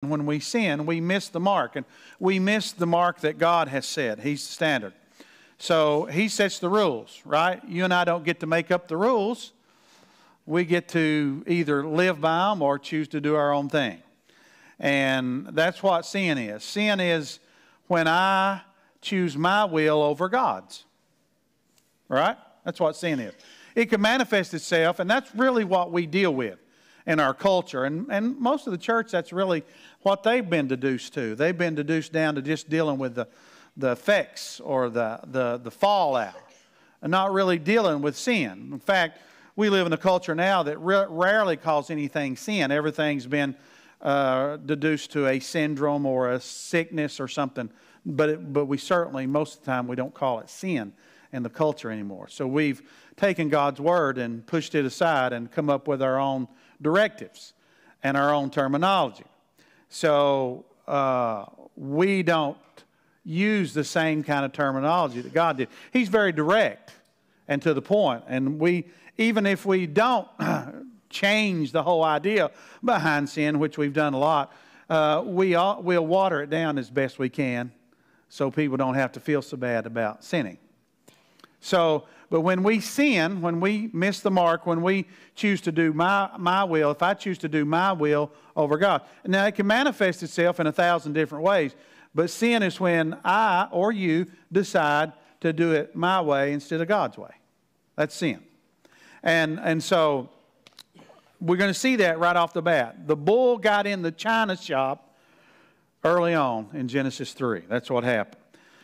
when we sin, we miss the mark. And we miss the mark that God has set. He's the standard. So He sets the rules, right? You and I don't get to make up the rules. We get to either live by them or choose to do our own thing. And that's what sin is. Sin is when I choose my will over God's. Right? That's what sin is. It can manifest itself, and that's really what we deal with in our culture. And most of the church, that's really what they've been deduced to. They've been deduced down to just dealing with the effects or the fallout and not really dealing with sin. In fact, we live in a culture now that rarely calls anything sin. Everything's been deduced to a syndrome or a sickness or something. But we certainly, most of the time, we don't call it sin in the culture anymore. So we've taken God's Word and pushed it aside and come up with our own directives and our own terminology. So we don't use the same kind of terminology that God did. He's very direct and to the point. And even if we don't change the whole idea behind sin, which we've done a lot, we'll water it down as best we can so people don't have to feel so bad about sinning. So, but when we sin, when we miss the mark, when we choose to do my will, if I choose to do my will over God. Now, it can manifest itself in 1,000 different ways, but sin is when I or you decide to do it my way instead of God's way. That's sin. And so, we're going to see that right off the bat. The bull got in the china shop early on in Genesis 3. That's what happened.